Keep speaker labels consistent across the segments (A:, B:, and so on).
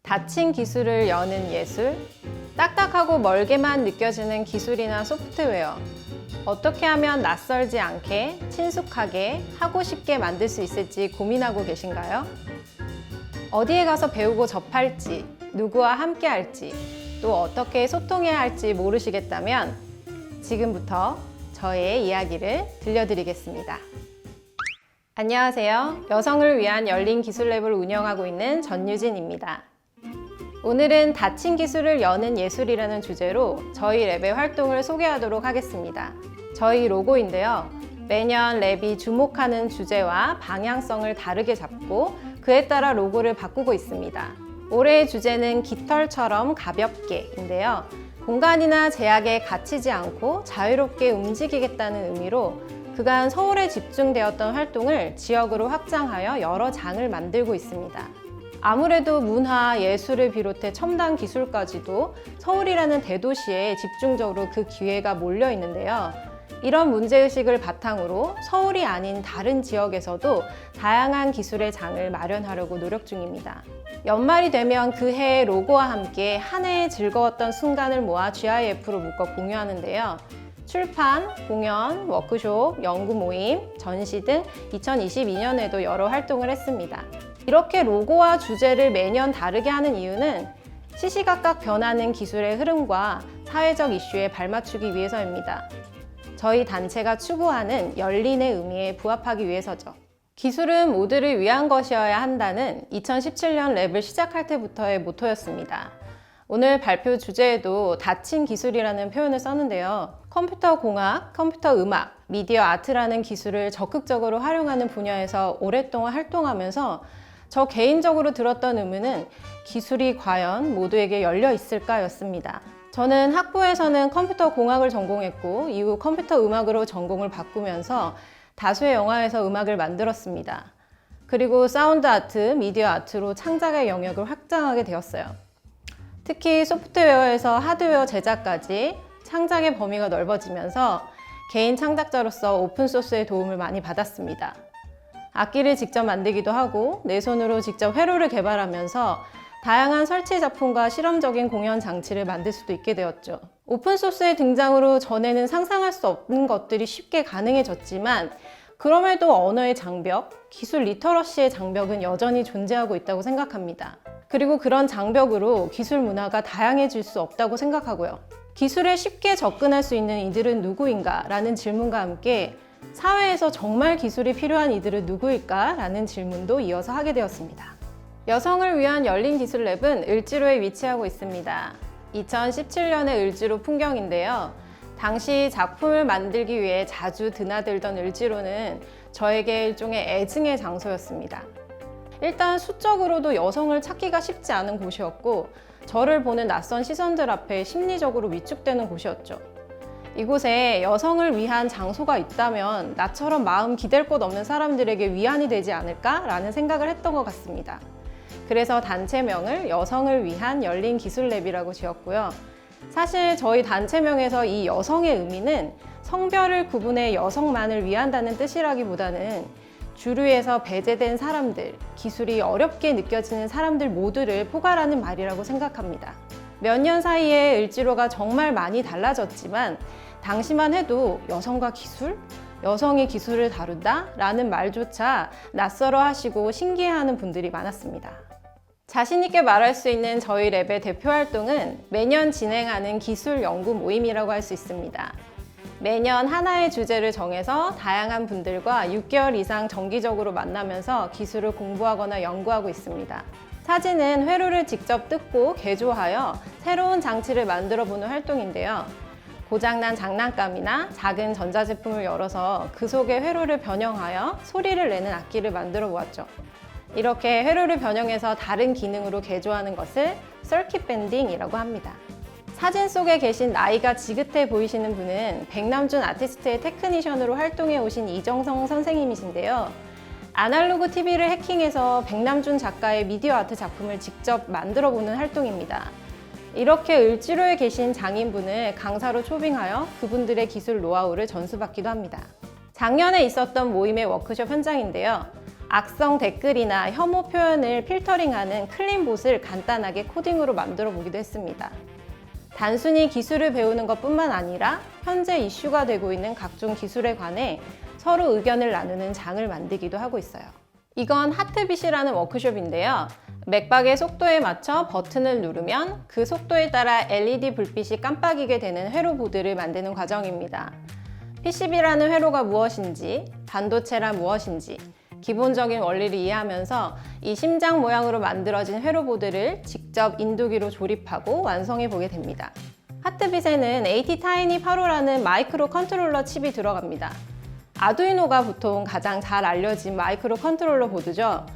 A: 닫힌 기술을 여는 예술, 딱딱하고 멀게만 느껴지는 기술이나 소프트웨어, 어떻게 하면 낯설지 않게, 친숙하게, 하고 싶게 만들 수 있을지 고민하고 계신가요? 어디에 가서 배우고 접할지, 누구와 함께 할지, 또 어떻게 소통해야 할지 모르시겠다면 지금부터 저의 이야기를 들려드리겠습니다. 안녕하세요. 여성을 위한 열린 기술랩을 운영하고 있는 전유진입니다. 오늘은 닫힌 기술을 여는 예술이라는 주제로 저희 랩의 활동을 소개하도록 하겠습니다. 저희 로고인데요. 매년 랩이 주목하는 주제와 방향성을 다르게 잡고 그에 따라 로고를 바꾸고 있습니다. 올해의 주제는 깃털처럼 가볍게인데요. 공간이나 제약에 갇히지 않고 자유롭게 움직이겠다는 의미로 그간 서울에 집중되었던 활동을 지역으로 확장하여 여러 장을 만들고 있습니다. 아무래도 문화, 예술을 비롯해 첨단 기술까지도 서울이라는 대도시에 집중적으로 그 기회가 몰려 있는데요. 이런 문제의식을 바탕으로 서울이 아닌 다른 지역에서도 다양한 기술의 장을 마련하려고 노력 중입니다. 연말이 되면 그 해의 로고와 함께 한 해의 즐거웠던 순간을 모아 GIF로 묶어 공유하는데요. 출판, 공연, 워크숍, 연구 모임, 전시 등 2022년에도 여러 활동을 했습니다. 이렇게 로고와 주제를 매년 다르게 하는 이유는 시시각각 변하는 기술의 흐름과 사회적 이슈에 발맞추기 위해서입니다. 저희 단체가 추구하는 열린의 의미에 부합하기 위해서죠. 기술은 모두를 위한 것이어야 한다는 2017년 랩을 시작할 때부터의 모토였습니다. 오늘 발표 주제에도 닫힌 기술이라는 표현을 썼는데요. 컴퓨터 공학, 컴퓨터 음악, 미디어 아트라는 기술을 적극적으로 활용하는 분야에서 오랫동안 활동하면서 저 개인적으로 들었던 의문은 기술이 과연 모두에게 열려 있을까였습니다. 저는 학부에서는 컴퓨터 공학을 전공했고 이후 컴퓨터 음악으로 전공을 바꾸면서 다수의 영화에서 음악을 만들었습니다. 그리고 사운드 아트, 미디어 아트로 창작의 영역을 확장하게 되었어요. 특히 소프트웨어에서 하드웨어 제작까지 창작의 범위가 넓어지면서 개인 창작자로서 오픈소스의 도움을 많이 받았습니다. 악기를 직접 만들기도 하고 내 손으로 직접 회로를 개발하면서 다양한 설치 작품과 실험적인 공연 장치를 만들 수도 있게 되었죠. 오픈소스의 등장으로 전에는 상상할 수 없는 것들이 쉽게 가능해졌지만 그럼에도 언어의 장벽, 기술 리터러시의 장벽은 여전히 존재하고 있다고 생각합니다. 그리고 그런 장벽으로 기술 문화가 다양해질 수 없다고 생각하고요. 기술에 쉽게 접근할 수 있는 이들은 누구인가? 라는 질문과 함께 사회에서 정말 기술이 필요한 이들은 누구일까? 라는 질문도 이어서 하게 되었습니다. 여성을 위한 열린 기술 랩은 을지로에 위치하고 있습니다. 2017년의 을지로 풍경인데요. 당시 작품을 만들기 위해 자주 드나들던 을지로는 저에게 일종의 애증의 장소였습니다. 일단 수적으로도 여성을 찾기가 쉽지 않은 곳이었고 저를 보는 낯선 시선들 앞에 심리적으로 위축되는 곳이었죠. 이곳에 여성을 위한 장소가 있다면 나처럼 마음 기댈 곳 없는 사람들에게 위안이 되지 않을까라는 생각을 했던 것 같습니다. 그래서 단체명을 여성을 위한 열린 기술랩이라고 지었고요. 사실 저희 단체명에서 이 여성의 의미는 성별을 구분해 여성만을 위한다는 뜻이라기보다는 주류에서 배제된 사람들, 기술이 어렵게 느껴지는 사람들 모두를 포괄하는 말이라고 생각합니다. 몇 년 사이에 을지로가 정말 많이 달라졌지만 당시만 해도 여성과 기술? 여성이 기술을 다룬다? 라는 말조차 낯설어 하시고 신기해하는 분들이 많았습니다. 자신 있게 말할 수 있는 저희 랩의 대표 활동은 매년 진행하는 기술 연구 모임이라고 할 수 있습니다. 매년 하나의 주제를 정해서 다양한 분들과 6개월 이상 정기적으로 만나면서 기술을 공부하거나 연구하고 있습니다. 사진은 회로를 직접 뜯고 개조하여 새로운 장치를 만들어 보는 활동인데요. 고장난 장난감이나 작은 전자제품을 열어서 그 속에 회로를 변형하여 소리를 내는 악기를 만들어 보았죠. 이렇게 회로를 변형해서 다른 기능으로 개조하는 것을 서킷 밴딩이라고 합니다. 사진 속에 계신 나이가 지긋해 보이시는 분은 백남준 아티스트의 테크니션으로 활동해 오신 이정성 선생님이신데요. 아날로그 TV를 해킹해서 백남준 작가의 미디어 아트 작품을 직접 만들어 보는 활동입니다. 이렇게 을지로에 계신 장인분을 강사로 초빙하여 그분들의 기술 노하우를 전수받기도 합니다. 작년에 있었던 모임의 워크숍 현장인데요. 악성 댓글이나 혐오 표현을 필터링하는 클린봇을 간단하게 코딩으로 만들어 보기도 했습니다. 단순히 기술을 배우는 것뿐만 아니라 현재 이슈가 되고 있는 각종 기술에 관해 서로 의견을 나누는 장을 만들기도 하고 있어요. 이건 하트빗이라는 워크숍인데요. 맥박의 속도에 맞춰 버튼을 누르면 그 속도에 따라 LED 불빛이 깜빡이게 되는 회로보드를 만드는 과정입니다. PCB라는 회로가 무엇인지, 반도체란 무엇인지, 기본적인 원리를 이해하면서 이 심장 모양으로 만들어진 회로보드를 직접 인두기로 조립하고 완성해 보게 됩니다. 하트빗에는 ATtiny85라는 마이크로 컨트롤러 칩이 들어갑니다. 아두이노가 보통 가장 잘 알려진 마이크로 컨트롤러 보드죠.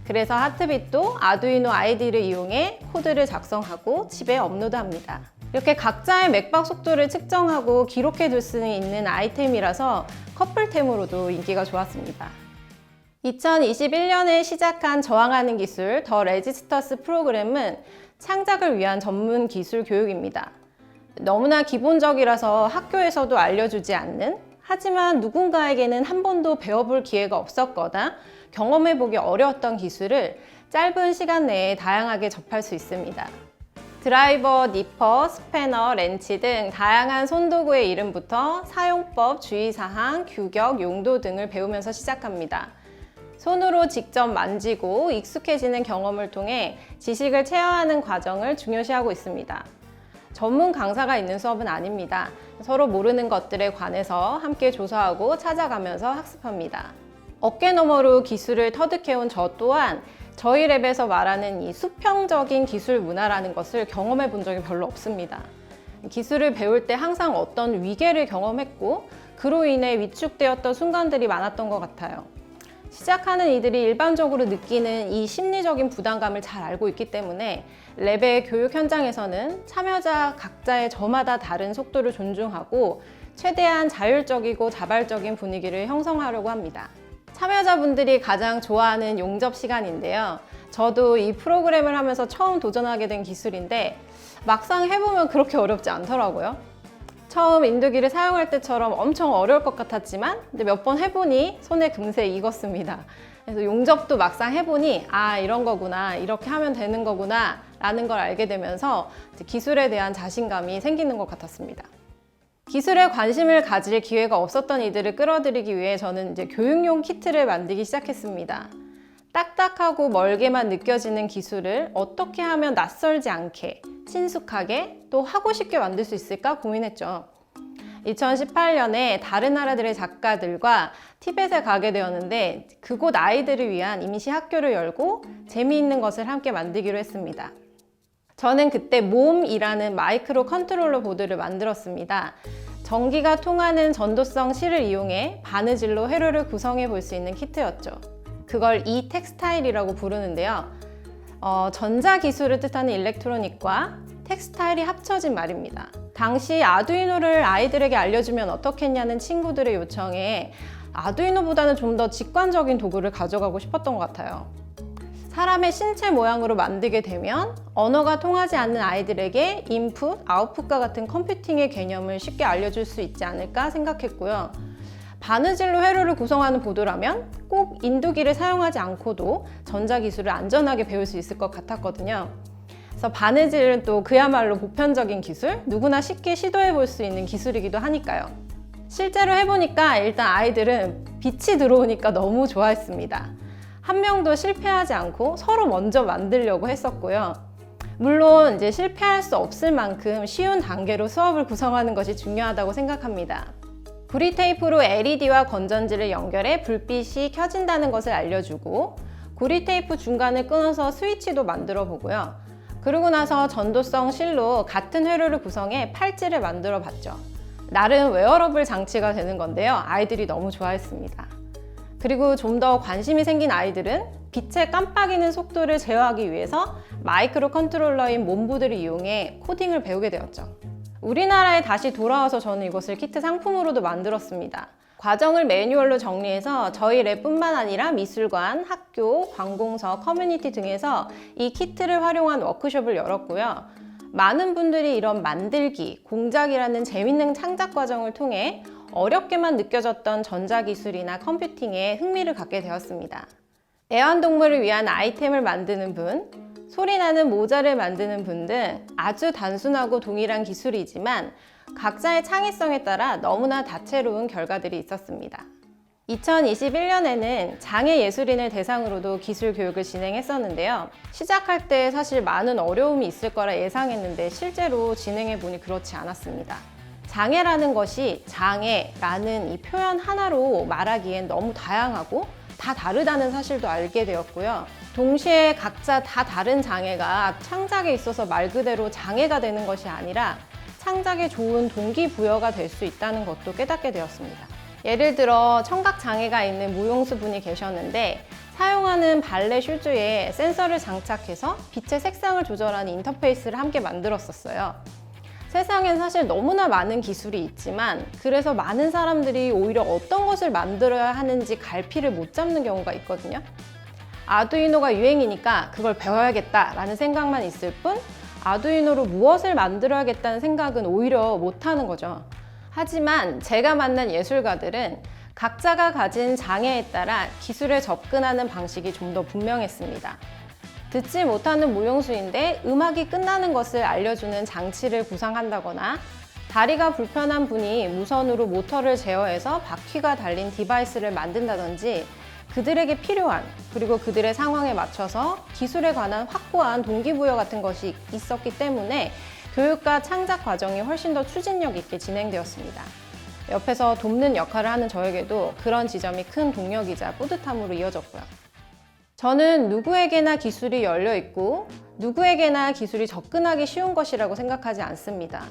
A: 그래서 하트빗도 아두이노 ID를 이용해 코드를 작성하고 칩에 업로드합니다. 이렇게 각자의 맥박 속도를 측정하고 기록해 둘 수 있는 아이템이라서 커플템으로도 인기가 좋았습니다. 2021년에 시작한 저항하는 기술 더 레지스터스 프로그램은 창작을 위한 전문 기술 교육입니다. 너무나 기본적이라서 학교에서도 알려주지 않는, 하지만 누군가에게는 한 번도 배워볼 기회가 없었거나 경험해보기 어려웠던 기술을 짧은 시간 내에 다양하게 접할 수 있습니다. 드라이버, 니퍼, 스패너, 렌치 등 다양한 손도구의 이름부터 사용법, 주의사항, 규격, 용도 등을 배우면서 시작합니다. 손으로 직접 만지고 익숙해지는 경험을 통해 지식을 체화하는 과정을 중요시하고 있습니다. 전문 강사가 있는 수업은 아닙니다. 서로 모르는 것들에 관해서 함께 조사하고 찾아가면서 학습합니다. 어깨너머로 기술을 터득해온 저 또한 저희 랩에서 말하는 이 수평적인 기술 문화라는 것을 경험해 본 적이 별로 없습니다. 기술을 배울 때 항상 어떤 위계를 경험했고 그로 인해 위축되었던 순간들이 많았던 것 같아요. 시작하는 이들이 일반적으로 느끼는 이 심리적인 부담감을 잘 알고 있기 때문에 랩의 교육 현장에서는 참여자 각자의 저마다 다른 속도를 존중하고 최대한 자율적이고 자발적인 분위기를 형성하려고 합니다. 참여자분들이 가장 좋아하는 용접 시간인데요. 저도 이 프로그램을 하면서 처음 도전하게 된 기술인데 막상 해보면 그렇게 어렵지 않더라고요. 처음 인두기를 사용할 때처럼 엄청 어려울 것 같았지만 몇 번 해보니 손에 금세 익었습니다. 그래서 용접도 막상 해보니 아, 이런 거구나, 이렇게 하면 되는 거구나 라는 걸 알게 되면서 기술에 대한 자신감이 생기는 것 같았습니다. 기술에 관심을 가질 기회가 없었던 이들을 끌어들이기 위해 저는 교육용 키트를 만들기 시작했습니다. 딱딱하고 멀게만 느껴지는 기술을 어떻게 하면 낯설지 않게, 친숙하게, 또 하고 싶게 만들 수 있을까 고민했죠. 2018년에 다른 나라들의 작가들과 티벳에 가게 되었는데 그곳 아이들을 위한 임시 학교를 열고 재미있는 것을 함께 만들기로 했습니다. 저는 그때 몬이라는 마이크로 컨트롤러 보드를 만들었습니다. 전기가 통하는 전도성 실을 이용해 바느질로 회로를 구성해 볼 수 있는 키트였죠. 그걸 텍스타일이라고 부르는데요. 전자기술을 뜻하는 일렉트로닉과 텍스타일이 합쳐진 말입니다. 당시 아두이노를 아이들에게 알려주면 어떻겠냐는 친구들의 요청에 아두이노보다는 좀 더 직관적인 도구를 가져가고 싶었던 것 같아요. 사람의 신체 모양으로 만들게 되면 언어가 통하지 않는 아이들에게 인풋, 아웃풋과 같은 컴퓨팅의 개념을 쉽게 알려줄 수 있지 않을까 생각했고요. 바느질로 회로를 구성하는 보드라면 꼭 인두기를 사용하지 않고도 전자기술을 안전하게 배울 수 있을 것 같았거든요. 그래서 바느질은 또 그야말로 보편적인 기술, 누구나 쉽게 시도해 볼 수 있는 기술이기도 하니까요. 실제로 해보니까 일단 아이들은 빛이 들어오니까 너무 좋아했습니다. 한 명도 실패하지 않고 서로 먼저 만들려고 했었고요. 물론 실패할 수 없을 만큼 쉬운 단계로 수업을 구성하는 것이 중요하다고 생각합니다. 구리 테이프로 LED와 건전지를 연결해 불빛이 켜진다는 것을 알려주고 구리 테이프 중간을 끊어서 스위치도 만들어 보고요. 그러고 나서 전도성 실로 같은 회로를 구성해 팔찌를 만들어 봤죠. 나름 웨어러블 장치가 되는 건데요. 아이들이 너무 좋아했습니다. 그리고 좀 더 관심이 생긴 아이들은 빛의 깜빡이는 속도를 제어하기 위해서 마이크로 컨트롤러인 몬보드를 이용해 코딩을 배우게 되었죠. 우리나라에 다시 돌아와서 저는 이것을 키트 상품으로도 만들었습니다. 과정을 매뉴얼로 정리해서 저희 랩뿐만 아니라 미술관, 학교, 관공서, 커뮤니티 등에서 이 키트를 활용한 워크숍을 열었고요. 많은 분들이 이런 만들기, 공작이라는 재밌는 창작 과정을 통해 어렵게만 느껴졌던 전자기술이나 컴퓨팅에 흥미를 갖게 되었습니다. 애완동물을 위한 아이템을 만드는 분, 소리나는 모자를 만드는 분 등 아주 단순하고 동일한 기술이지만 각자의 창의성에 따라 너무나 다채로운 결과들이 있었습니다. 2021년에는 장애 예술인을 대상으로도 기술 교육을 진행했었는데요. 시작할 때 사실 많은 어려움이 있을 거라 예상했는데 실제로 진행해 보니 그렇지 않았습니다. 장애라는 것이 장애라는 이 표현 하나로 말하기엔 너무 다양하고 다 다르다는 사실도 알게 되었고요. 동시에 각자 다 다른 장애가 창작에 있어서 말 그대로 장애가 되는 것이 아니라 창작에 좋은 동기부여가 될 수 있다는 것도 깨닫게 되었습니다. 예를 들어 청각 장애가 있는 무용수 분이 계셨는데 사용하는 발레 슈즈에 센서를 장착해서 빛의 색상을 조절하는 인터페이스를 함께 만들었었어요. 세상엔 사실 너무나 많은 기술이 있지만 그래서 많은 사람들이 오히려 어떤 것을 만들어야 하는지 갈피를 못 잡는 경우가 있거든요. 아두이노가 유행이니까 그걸 배워야겠다라는 생각만 있을 뿐 아두이노로 무엇을 만들어야겠다는 생각은 오히려 못하는 거죠. 하지만 제가 만난 예술가들은 각자가 가진 장애에 따라 기술에 접근하는 방식이 좀 더 분명했습니다. 듣지 못하는 무용수인데 음악이 끝나는 것을 알려주는 장치를 구상한다거나 다리가 불편한 분이 무선으로 모터를 제어해서 바퀴가 달린 디바이스를 만든다든지 그들에게 필요한 그리고 그들의 상황에 맞춰서 기술에 관한 확고한 동기부여 같은 것이 있었기 때문에 교육과 창작 과정이 훨씬 더 추진력 있게 진행되었습니다. 옆에서 돕는 역할을 하는 저에게도 그런 지점이 큰 동력이자 뿌듯함으로 이어졌고요. 저는 누구에게나 기술이 열려 있고 누구에게나 기술이 접근하기 쉬운 것이라고 생각하지 않습니다.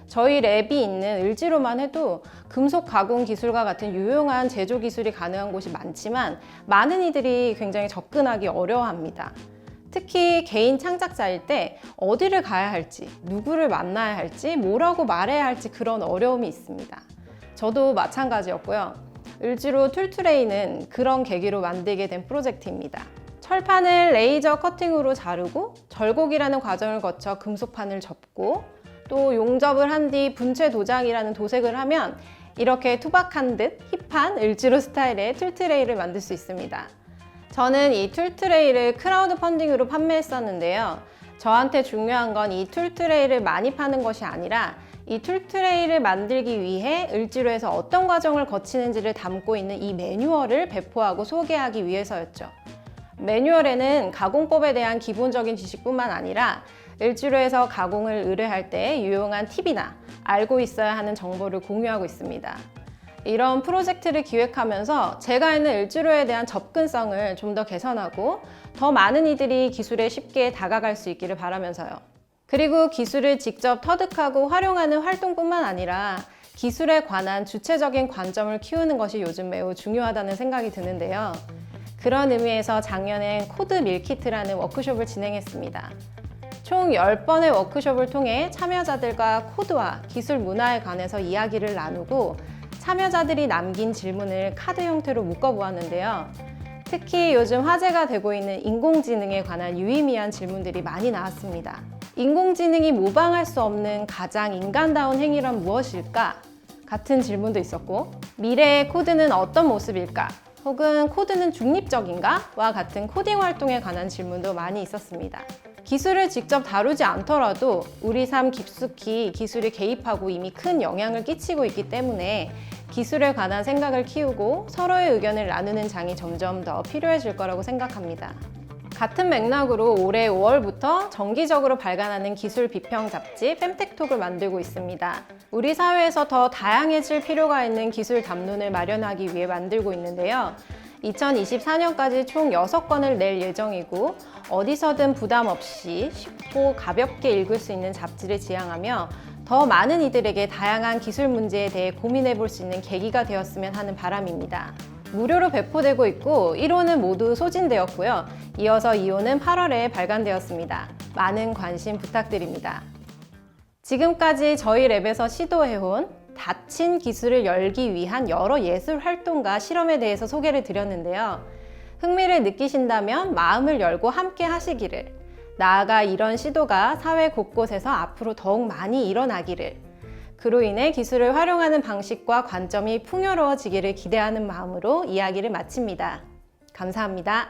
A: 저희 랩이 있는 을지로만 해도 금속 가공 기술과 같은 유용한 제조 기술이 가능한 곳이 많지만 많은 이들이 굉장히 접근하기 어려워합니다. 특히 개인 창작자일 때 어디를 가야 할지, 누구를 만나야 할지, 뭐라고 말해야 할지 그런 어려움이 있습니다. 저도 마찬가지였고요. 을지로 툴투레이는 그런 계기로 만들게 된 프로젝트입니다. 철판을 레이저 커팅으로 자르고 절곡이라는 과정을 거쳐 금속판을 접고 또 용접을 한 뒤 분체 도장이라는 도색을 하면 이렇게 투박한 듯 힙한 을지로 스타일의 툴트레이를 만들 수 있습니다. 저는 이 툴트레이를 크라우드 펀딩으로 판매했었는데요. 저한테 중요한 건 이 툴트레이를 많이 파는 것이 아니라 이 툴트레이를 만들기 위해 을지로에서 어떤 과정을 거치는지를 담고 있는 이 매뉴얼을 배포하고 소개하기 위해서였죠. 매뉴얼에는 가공법에 대한 기본적인 지식뿐만 아니라 을지로에서 가공을 의뢰할 때 유용한 팁이나 알고 있어야 하는 정보를 공유하고 있습니다. 이런 프로젝트를 기획하면서 제가 있는 을지로에 대한 접근성을 좀 더 개선하고 더 많은 이들이 기술에 쉽게 다가갈 수 있기를 바라면서요. 그리고 기술을 직접 터득하고 활용하는 활동뿐만 아니라 기술에 관한 주체적인 관점을 키우는 것이 요즘 매우 중요하다는 생각이 드는데요. 그런 의미에서 작년엔 코드 밀키트라는 워크숍을 진행했습니다. 총 10번의 워크숍을 통해 참여자들과 코드와 기술 문화에 관해서 이야기를 나누고 참여자들이 남긴 질문을 카드 형태로 묶어보았는데요. 특히 요즘 화제가 되고 있는 인공지능에 관한 유의미한 질문들이 많이 나왔습니다. 인공지능이 모방할 수 없는 가장 인간다운 행위란 무엇일까? 같은 질문도 있었고, 미래의 코드는 어떤 모습일까? 혹은 코드는 중립적인가? 와 같은 코딩 활동에 관한 질문도 많이 있었습니다. 기술을 직접 다루지 않더라도 우리 삶 깊숙이 기술이 개입하고 이미 큰 영향을 끼치고 있기 때문에 기술에 관한 생각을 키우고 서로의 의견을 나누는 장이 점점 더 필요해질 거라고 생각합니다. 같은 맥락으로 올해 5월부터 정기적으로 발간하는 기술 비평 잡지 femtek톡을 만들고 있습니다. 우리 사회에서 더 다양해질 필요가 있는 기술 담론을 마련하기 위해 만들고 있는데요. 2024년까지 총 6권을 낼 예정이고 어디서든 부담 없이 쉽고 가볍게 읽을 수 있는 잡지를 지향하며 더 많은 이들에게 다양한 기술 문제에 대해 고민해 볼 수 있는 계기가 되었으면 하는 바람입니다. 무료로 배포되고 있고 1호는 모두 소진되었고요. 이어서 2호는 8월에 발간되었습니다. 많은 관심 부탁드립니다. 지금까지 저희 랩에서 시도해온 닫힌 기술을 열기 위한 여러 예술 활동과 실험에 대해서 소개를 드렸는데요. 흥미를 느끼신다면 마음을 열고 함께 하시기를, 나아가 이런 시도가 사회 곳곳에서 앞으로 더욱 많이 일어나기를, 그로 인해 기술을 활용하는 방식과 관점이 풍요로워지기를 기대하는 마음으로 이야기를 마칩니다. 감사합니다.